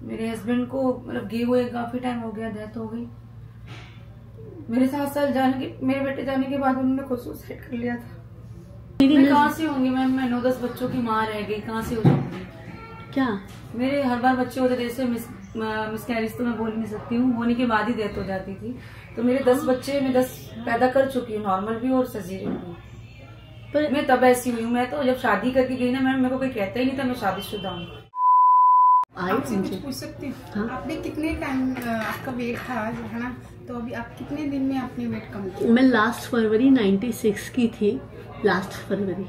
मेरे हस्बैंड को मतलब गए हुए काफी टाइम हो गया, डेथ हो गई। मेरे 7 साल मेरे बेटे जाने के बाद उन्होंने खुद सुसाइड कर लिया था। मैं कहाँ से होंगी मैम, मैं 9-10 बच्चों की माँ रह गई, कहाँ से हो जाऊंगी? क्या मेरे हर बार बच्चे होते जैसे मिसकैरेज तो मैं बोल नहीं सकती हूँ, होने के बाद ही डेथ हो जाती थी। तो मेरे 10 बच्चे मैं 10 पैदा कर चुकी हूँ, नॉर्मल भी और सजीरियन भी। पर मैं तब ऐसी हुई हूँ। मैं तो जब शादी करके गई ना मैम, मेरे को कोई कहता ही नहीं था मैं शादीशुदा हूँ। आपसे कुछ पूछ सकती हूँ? हाँ? आपने कितने टाइम आपका वेट था है ना, तो अभी आप कितने दिन में आपने वेट कम किया? मैं लास्ट फरवरी 96 की थी, लास्ट फरवरी,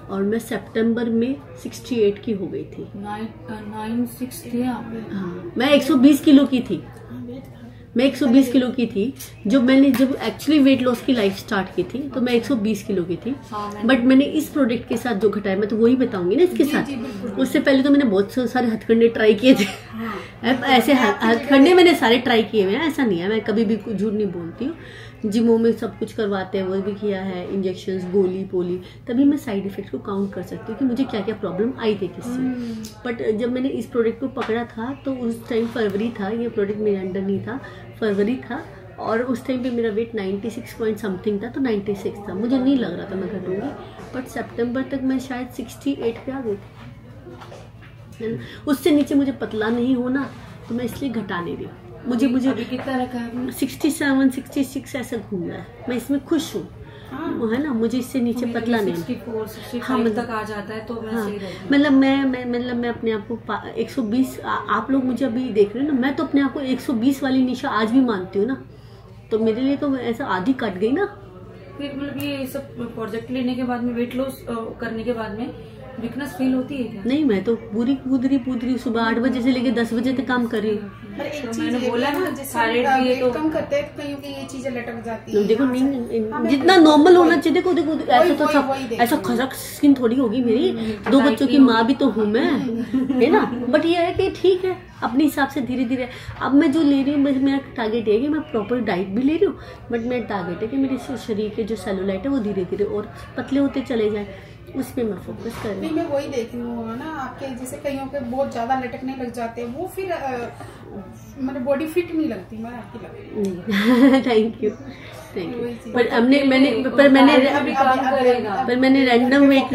और मैं सितंबर में 68 की हो गई थी। 96 थी आप? हाँ, मैं 120 किलो की थी। मैं 120 किलो की थी। जब एक्चुअली वेट लॉस की लाइफ स्टार्ट की थी तो मैं 120 किलो की थी। बट मैंने इस प्रोडक्ट के साथ जो घटाया, मैं तो वही बताऊंगी ना इसके साथ। उससे पहले तो मैंने बहुत सारे हथकंडे ट्राई किए थे। ऐसे हथकंडे मैंने सारे ट्राई किए हुए हैं, ऐसा नहीं है, मैं कभी भी झूठ नहीं बोलती हूँ। जिमों में सब कुछ करवाते हैं वो भी किया है, इंजेक्शंस, गोली पोली, तभी मैं साइड इफेक्ट को काउंट कर सकती हूँ कि मुझे क्या क्या प्रॉब्लम आई थी किससे। बट जब मैंने इस प्रोडक्ट को पकड़ा था तो उस टाइम फरवरी था, ये प्रोडक्ट मेरे अंडर नहीं था, फरवरी था, और उस टाइम पे मेरा वेट 96 पॉइंट समथिंग था, तो 96 था। मुझे नहीं लग रहा था मैं घटूंगी, बट सितंबर तक मैं शायद 68 पे आ गई थी। उससे नीचे मुझे पतला नहीं होना, तो मैं इसलिए घटा नहीं रही। मुझे अभी कितना रखा है? 67 66 ऐसा घूम रहा है। मैं इसमें खुश हूँ, है ना, मुझे इससे नीचे पतला नहीं। 64 65 तक आ जाता है तो मैं सही रहती हूँ। मतलब मैं अपने आप को 120, आप लोग मुझे अभी देख रहे हो ना, मैं तो अपने आप को 120 वाली निशा आज भी मानती हूँ ना, तो मेरे लिए तो ऐसा आधी कट गई ना। फिर मतलब ये सब प्रोजेक्ट लेने के बाद में, वेट लॉस करने के बाद में वीकनेस फील होती है क्या? नहीं, मैं तो पूरी पूदरी सुबह 8 बजे से लेके 10 बजे तक काम कर रही हूँ। मैंने बोला ना, जैसे तो कम करते हैं कहीं की ये चीजें लटक जाती है। देखो नहीं, जितना नॉर्मल होना चाहिए। देखो ऐसा तो ऐसा खजक स्किन थोड़ी होगी मेरी, 2 बच्चों की माँ भी तो हूँ मैं, है ना। बट ये है कि ठीक है, अपने हिसाब से धीरे धीरे। अब मैं जो ले रही हूँ, मेरा टारगेट है कि मैं प्रॉपर डाइट भी ले रही हूँ, बट मेरा टारगेट है कि मेरे शरीर के जो सेलुलाइट है वो धीरे धीरे और पतले होते चले जाए, उस पे मैं फोकस कर रही हूँ। नहीं, मैं वही देख रही हूँ ना, आपके जैसे कईयों के बहुत ज्यादा लटकने लग जाते हैं, वो फिर मतलब बॉडी फिट नहीं लगती, मैं आपकी लगती। Thank you. पर मैंने रैंडम वेट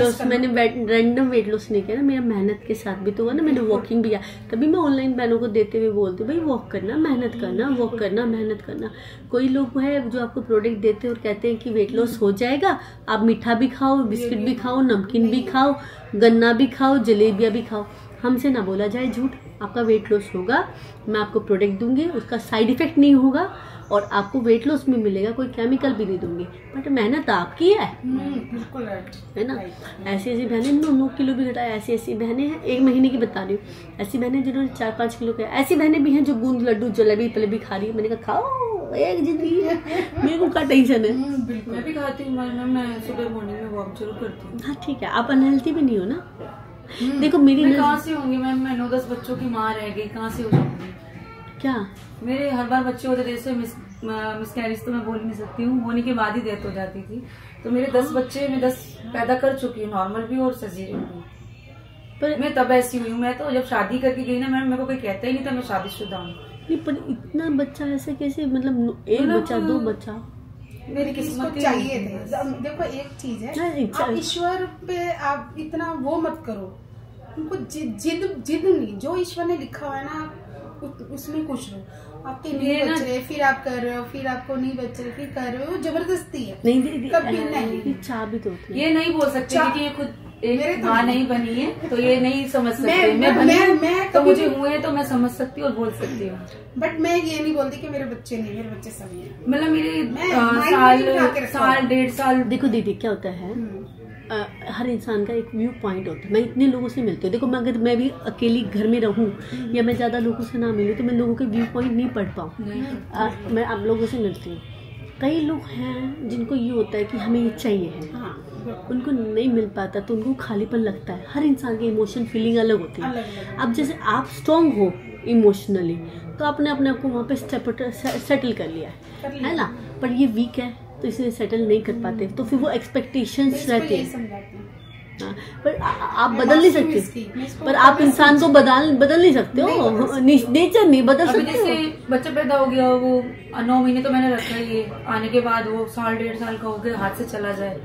लॉस नहीं किया ना, मेरा मेहनत के साथ भी तो हुआ ना। मैंने वॉकिंग भी किया, तभी मैं ऑनलाइन बहनों को देते हुए बोलती हूँ भाई वॉक करना, मेहनत करना, वॉक करना, मेहनत करना। कोई लोग है जो आपको प्रोडक्ट देते हैं और कहते हैं कि वेट लॉस हो जाएगा, आप मीठा भी खाओ, बिस्किट भी खाओ, नमकीन भी खाओ, गन्ना भी खाओ, जलेबियाँ भी खाओ। हमसे ना बोला जाए झूठ। आपका वेट लॉस होगा, मैं आपको प्रोडक्ट दूंगी, उसका साइड इफेक्ट नहीं होगा और आपको वेट लॉस में मिलेगा, कोई केमिकल भी नहीं दूंगी, बट मेहनत आपकी है। बिल्कुल है ना। ऐसी बहनें 9 किलो भी घटाए, ऐसी बहनें हैं, 1 महीने की बता रही हूँ, ऐसी बहनें जिन्होंने 4-5 किलो का, ऐसी बहनें भी हैं जो बूंद लड्डू जलेबी पलेबी खा रही है। मैंने कहा खाओ, एक जिंदगी है, मेरे को क्या टेंशन है। मैं भी खाती हूँ, मैं सुबह मॉर्निंग में वॉक जरूर करती हूँ। हाँ ठीक है, आप अनहेल्थी भी नहीं हो ना। देखो मेरी कहाँ से होंगी मैम, मैं 9-10 बच्चों की माँ रह गई, कहाँ से हो जाऊंगी? क्या मेरे हर बार बच्चे होते जैसे मिसकैरेज तो मैं बोल नहीं सकती हूँ, होने के बाद ही डेथ हो जाती थी। तो मेरे 10 बच्चे मैं 10 पैदा कर चुकी हूँ, नॉर्मल भी और सजीरियन भी। पर मैं तब ऐसी हुई हूँ। मैं तो जब शादी करके गई ना मैम, मेरे को कोई कहता ही नहीं था मैं शादीशुदा हूँ। नहीं, पर इतना बच्चा ऐसे कैसे, मतलब 1 बच्चा 2 बच्चा मेरी किस्मत चाहिए थे। देखो एक चीज है, आप ईश्वर पे आप इतना वो मत करो, उनको जिद नहीं, जो ईश्वर ने लिखा हुआ है ना उसमें खुश रहो। आपके नहीं बच रहे, फिर आप कर रहे हो, फिर आपको नहीं बच रहे, फिर कर रहे हो, जबरदस्ती है। नहीं कभी नहीं, चाह भी तो ये नहीं बोल सकते क्योंकि ये खुद एक माँ नहीं बनी है, तो ये नहीं समझ सकते। मैं तो मुझे हुए तो मैं समझ सकती हूँ और बोल सकती हूँ, बट मैं ये नहीं बोलती कि मेरे बच्चे नहीं, मेरे बच्चे सभी हैं। मतलब मेरे साल 1.5 साल। देखो दीदी क्या होता है, हर इंसान का एक व्यू पॉइंट होता है। मैं इतने लोगों से मिलती हूँ, देखो मैं अगर मैं भी अकेली घर में रहूँ या मैं ज़्यादा लोगों से ना मिलूँ तो मैं लोगों के व्यू पॉइंट नहीं पढ़ पाऊँ। मैं आप लोगों से मिलती हूँ, कई लोग हैं जिनको ये होता है कि हमें ये चाहिए है, उनको नहीं मिल पाता तो उनको खालीपन लगता है। हर इंसान की इमोशन फीलिंग अलग होती है। अब जैसे आप स्ट्रॉन्ग हो इमोशनली तो आपने अपने आप को वहाँ पे सेटल कर लिया है ना, पर ये वीक है तो इसे सेटल नहीं कर पाते, तो फिर वो एक्सपेक्टेशंस रहती है। हाँ, पर आप बदल नहीं सकते, पर आप इंसान को बदल नहीं सकते हो, नेचर नहीं बदल सकते। जैसे बच्चा पैदा हो गया, वो 9 महीने तो मैंने रखा ही है, आने के बाद वो 1.5 साल का हो गया, हाथ से चला जाए,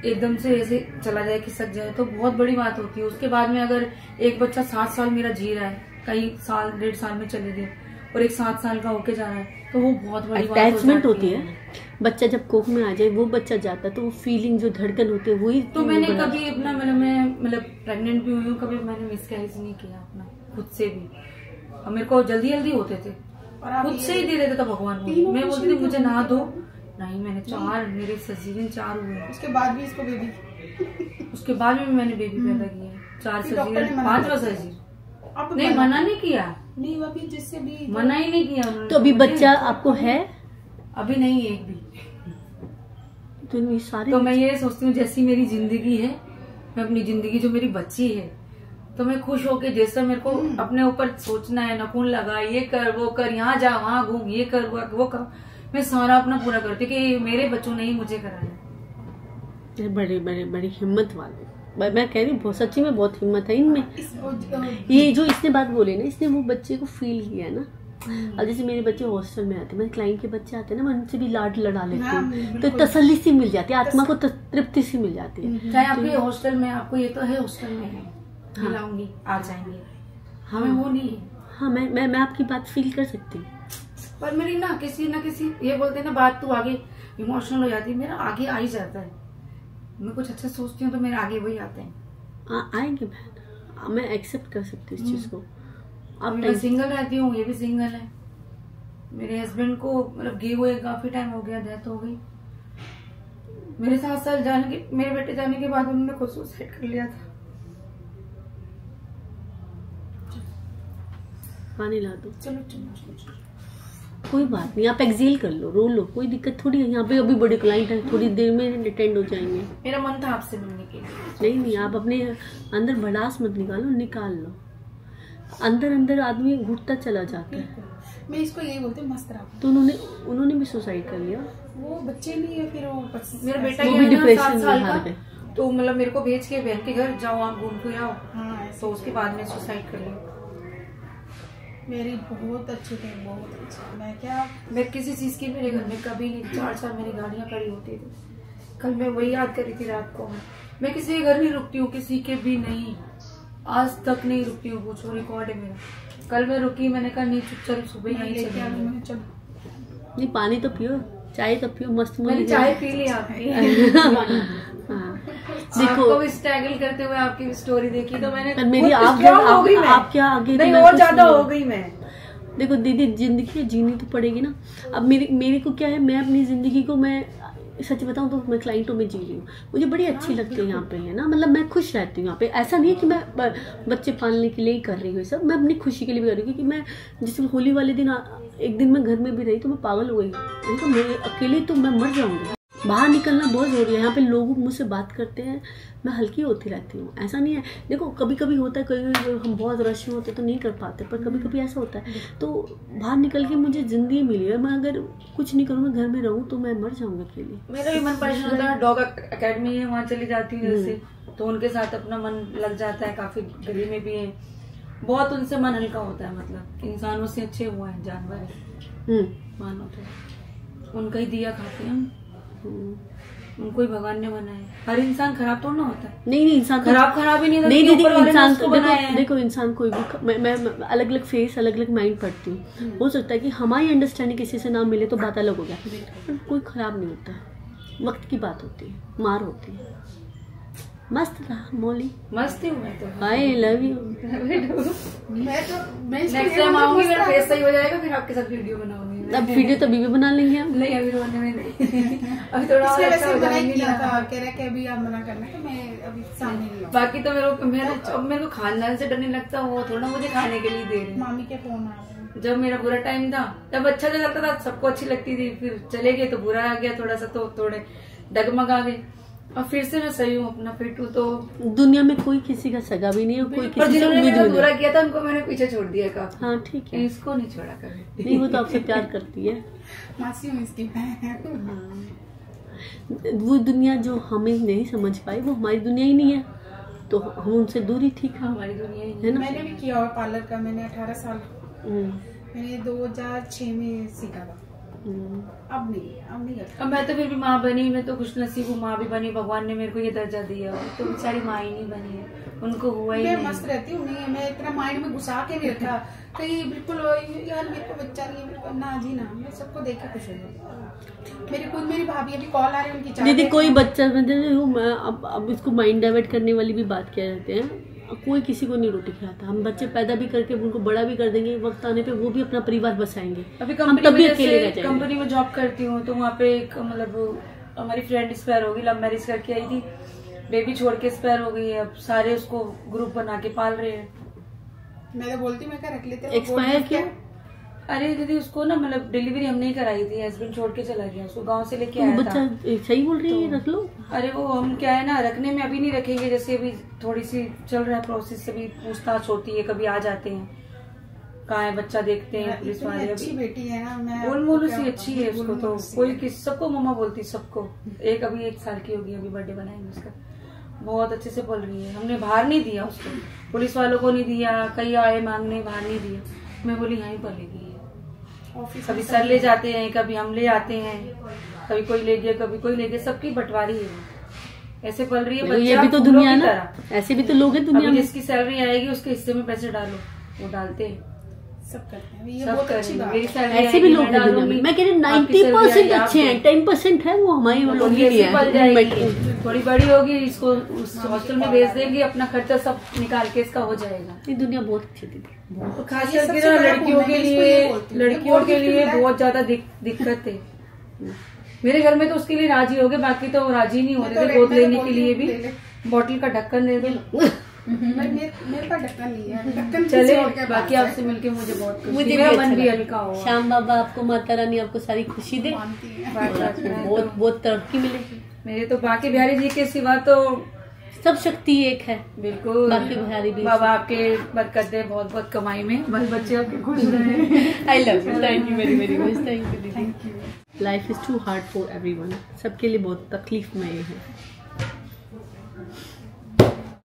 एकदम से ऐसे चला जाए, खिसक जाए, तो बहुत बड़ी बात होती है। उसके बाद में अगर एक बच्चा 7 साल मेरा जी रहा है, कई साल 1.5 साल में चले गए, और एक 7 साल का होके जा रहा है, तो वो बहुत बड़ी अटैचमेंट होती है। बच्चा जब कोख में आ जाए, वो बच्चा जाता है, तो वो फीलिंग जो धड़कन होती है वही। तो मैंने कभी अपना मतलब प्रेग्नेंट भी हुई हूँ, कभी मैंने मिसकैरेज नहीं किया अपना खुद से भी, और मेरे को जल्दी होते थे, खुद से ही दे देता था भगवान। मैं बोलती थी मुझे ना दो, नहीं मैंने 4, मेरे सजीवन 4 हुए, उसके बाद भी इसको बेबी, उसके बाद में मैंने बेबी पैदा किया, 4 सजीवन, 5वां सजीवन। नहीं मना नहीं किया, नहीं अभी जिससे भी मना ही नहीं किया। तो अभी बच्चा आपको है? अभी नहीं है एक भी। तो ये सारे, तो मैं ये सोचती हूँ जैसी मेरी जिंदगी है, मैं अपनी जिंदगी जो मेरी बच्ची है, तो मैं खुश होके, जैसा मेरे को अपने ऊपर सोचना है, नखून लगा, ये कर वो कर, यहाँ जा वहाँ घूम, ये कर वो कर, मैं सारा अपना पूरा करती हूँ कि मेरे बच्चों ने ही मुझे कराया। बड़ी हिम्मत वाले, मैं कह रही हूँ, सच्ची में बहुत हिम्मत है इनमें। ये जो इसने बात बोली ना, इसने वो बच्चे को फील किया ना। अब जैसे मेरे बच्चे हॉस्टल में आते हैं, मेरे क्लाइंट के बच्चे आते हैं ना, मैं उनसे भी लाड लड़ा लेती हूँ, तो तसल्ली सी मिल जाती है, आत्मा को तृप्ति सी मिल जाती है। चाहे आपके हॉस्टल में, आपको ये तो है हॉस्टल में है, मिलाऊंगी आ जाएंगे, हमें वो नहीं है। हाँ, मैं आपकी बात फील कर सकती हूँ, पर मेरी ना किसी ये बोलते ना बात तू आगे इमोशनल हो जाती है, मेरा आगे आ ही जाता है। मैं कुछ अच्छा सोचती हूँ तो मेरे आगे वही आते हैं। आएंगे बहन, मैं एक्सेप्ट कर सकती हूँ इस चीज को। अब मैं सिंगल रहती हूँ, ये भी सिंगल है। मेरे हस्बैंड को मतलब गए हुए काफी टाइम हो गया, डेथ हो गई। मेरे 7 साल मेरे बेटे जाने के बाद उन्होंने खुद सुसाइड कर लिया था। पानी ला दो। चलो। कोई बात नहीं, आप एक्सेल कर लो, रो लो, कोई दिक्कत थोड़ी है। यहाँ पे अभी बड़े क्लाइंट है, थोड़ी देर में अटेंड हो जाएंगे। मेरा मन था आपसे मिलने के लिए। नहीं, आप अपने अंदर भड़ास मत निकाल लो। अंदर आदमी घुटता चला जाता है। मैं इसको यही बोलती हूँ, मस्त रहा। तो उन्होंने भी सुसाइड कर लिया। वो बच्चे नहीं है, फिर वो मेरा बेटा भी डिप्रेशन में हार गए। तो मतलब मेरे को भेज के बहन के घर जाओ, आप घूम फिर आओ। तो उसके बाद में सुसाइड कर लिया। मेरी बहुत अच्छे थे, बहुत अच्छे। मैं किसी चीज की मेरे घर में कभी नहीं, 4 साल मेरी गाड़ियां खड़ी होती थी। कल मैं वही याद करी थी रात को। मैं किसी के घर नहीं रुकती हूँ, किसी के भी नहीं, आज तक नहीं रुकती हूँ। पूछो, रिकॉर्ड है मेरा। कल मैं रुकी, मैंने कहा नहीं चल सुबह यहीं चल। नहीं, पानी तो पियो, चाय तो पियो, मस्त। मैंने चाय पी ली आपकी। देखो, आपको भी स्ट्रगल करते हुए आपकी स्टोरी देखी तो मैंने, मेरी आप क्या आगे नहीं और ज्यादा हो गई मैं। देखो दीदी, जिंदगी जीनी तो पड़ेगी ना। अब मेरे को क्या है, मैं अपनी जिंदगी को, मैं सच बताऊं तो मैं क्लाइंटों में जी रही हूँ। मुझे बड़ी अच्छी लगती है यहाँ पे, है ना, मतलब मैं खुश रहती हूँ यहाँ पे। ऐसा नहीं है कि मैं बच्चे पालने के लिए ही कर रही हूँ सब, मैं अपनी खुशी के लिए भी कर रही हूँ। क्योंकि मैं जिस होली वाले दिन एक दिन मैं घर में भी रही तो मैं पागल हो गई। तो मैं अकेले तो मैं मर जाऊंगी। बाहर निकलना बहुत जरूरी है। यहाँ पे लोग मुझसे बात करते हैं, मैं हल्की होती रहती हूँ। ऐसा नहीं है, देखो कभी कभी होता है, कभी हम बहुत रश में होते तो नहीं कर पाते, पर कभी कभी ऐसा होता है। तो बाहर निकल के मुझे जिंदगी मिली है। मैं अगर कुछ नहीं करूँ, मैं घर में रहूँ तो मैं मर जाऊंगी अकेले। मेरा भी मन परेशान होता है। डॉग अकेडमी है, वहाँ चली जाती हूँ जैसे, तो उनके साथ अपना मन लग जाता है। काफी गली में भी है, बहुत उनसे मन हल्का होता है। मतलब इंसानों से अच्छे हुए हैं जानवर, मानो तो उनका ही दिया खाते हैं। उनको ही भगवान ने बनाया। हर इंसान खराब तो ना होता है। नहीं, इंसान खराब ही नहीं। नहीं दीदी, इंसान को देखो इंसान कोई भी, मैं अलग अलग फेस, अलग अलग माइंड पढ़ती हूँ। हो सकता है कि हमारी अंडरस्टैंडिंग किसी से ना मिले तो बात अलग हो गया, पर कोई खराब नहीं होता है। वक्त की बात होती है, मार होती है। मस्त रहा मौली, मस्त हूँ मैं तो। आई लव यू। नेक्स्ट टाइम आऊंगी, मेरा फेस सही हो जाएगा, फिर आपके साथ वीडियो बनाऊंगी। अब वीडियो तो अभी भी बना लेंगे हम। नहीं, अभी रोने में नहीं। अभी थोड़ा और अच्छा हो जाएगा। अभी आप मना करना तो मैं अभी सामने नहीं। बाकी तो मेरे को खानदान से डरने लगता, वो थोड़ा मुझे खाने के लिए दे रहे। मामी के फोन आ रहे। जब मेरा बुरा टाइम था तब अच्छा नहीं लगता था, सबको अच्छी लगती थी। फिर चले गए तो बुरा आ गया थोड़ा सा, तो थोड़े डगमगा गए। और फिर से मैं सही हूँ, अपना फिट हूँ। तो दुनिया में कोई किसी का सगा भी नहीं है, कोई किसी से मेरा बुरा किया था उनको मैंने पीछे छोड़ दिया काफी। हाँ ठीक है, इसको नहीं छोड़ा कभी। नहीं, वो तो आपसे प्यार करती है। मासी हूँ इसकी। वो दुनिया जो हमें नहीं समझ पाई वो हमारी दुनिया ही नहीं है, तो हम उनसे दूर ही ठीक है, हमारी दुनिया ही है ना। मैंने भी किया हुआ पार्लर का, मैंने 18 साल मैंने 2006 में सीखा था। अब नहीं करता। अब मैं तो फिर भी माँ बनी, मैं तो खुश नसीब हूँ, माँ भी बनी, भगवान ने मेरे को ये दर्जा दिया। तो बेचारी माँ ही नहीं बनी है, उनको हुआ ही मैं नहीं। मस्त रहती हूँ, नहीं मैं इतना माइंड में घुसा के नहीं रखा कहीं बिल्कुल यार मेरे को बच्चा नहीं है, मेरे को ना जी ना, मैं सबको देख के खुश हो जाती। मेरी भाभी अभी कॉल आ रही है उनकी, दीदी कोई बच्चा अब इसको माइंड डाइवर्ट करने वाली भी बात किया जाते हैं, कोई किसी को नहीं रोटी खिलाता। हम बच्चे पैदा भी करके उनको बड़ा भी कर देंगे, वक्त आने पे वो भी अपना परिवार बसाएंगे। अभी कंपनी में जॉब करती हूँ, तो वहाँ पे एक मतलब हमारी फ्रेंड एक्सपायर होगी, लव मैरिज करके आई थी, बेबी छोड़ के एक्सपायर हो गई है। अब सारे उसको ग्रुप बना के पाल रहे हैं। मैं तो बोलती मैं रख लेते। एक्सपायर क्यों? अरे दीदी उसको ना मतलब डिलीवरी हमने ही कराई थी, हस्बैंड छोड़ के चला गया, उसको गांव से लेके आया बच्चा था। सही बोल रही है, रख लो। अरे वो हम क्या है ना, रखने में अभी नहीं रखेंगे, जैसे अभी थोड़ी सी चल रहा है प्रोसेस, अभी पूछताछ होती है, कभी आ जाते हैं, कहाँ है बच्चा देखते हैं पुलिस वाले। अच्छी बेटी है ना, मैं बोल मोलू सी अच्छी है उसको, तो कोई किस सबको मम्मा बोलती, सबको। एक अभी 1 साल की होगी, अभी बर्थडे बनाएंगे उसका, बहुत अच्छे से पल रही है। हमने बाहर नहीं दिया उसको, पुलिस वालों को नहीं दिया, कई आए मांगने, बाहर नहीं दिया। मैं बोली यहीं पलेगी, कभी सर ले जाते हैं, कभी हम ले आते हैं, कभी कोई ले गया, कभी कोई ले गया, सबकी बंटवारी है, ऐसे पल रही है। ये भी तो दुनिया ना, ऐसे भी तो लोग हैं दुनिया में। जिसकी सैलरी आएगी उसके हिस्से में पैसे डालो, वो डालते हैं, सब करते हैं, ये बहुत अच्छी बात है। ऐसे भी लोग हैं दुनिया में। मैं कह रही 90% अच्छे हैं, 10% है वो हमारे लोग ही नहीं है। थोड़ी बड़ी होगी, इसको हॉस्टल में भेज देंगे, अपना खर्चा सब निकाल के इसका हो जाएगा। ये दुनिया बहुत अच्छी थी, खास करके लड़कियों के लिए बहुत ज्यादा दिक्कत है। मेरे घर में तो उसके लिए राजी हो गए, बाकी तो राजी नहीं होते थे गोद लेने के लिए भी। बॉटल का ढक्कन दे दो, मेरे पास ढक्कन नहीं है, ढक्कन चले। बाकी आपसे मिलके मुझे बहुत खुशी, मेरा मन भी हल्का हुआ। श्याम बाबा आपको, माता रानी आपको सारी खुशी दे, बहुत बहुत तरक्की मिलेगी। मेरे तो बाकी बिहारी जी के सिवा तो सब शक्ति एक है, बिल्कुल। बाकी बिहारी भी। बाबा आपके बरकत दे बहुत बहुत कमाई में, बल बच्चे आपके खुश रहे। I love you, thank you very very much, thank you दीदी। Life is too hard for everyone, सबके लिए बहुत तकलीफ में है।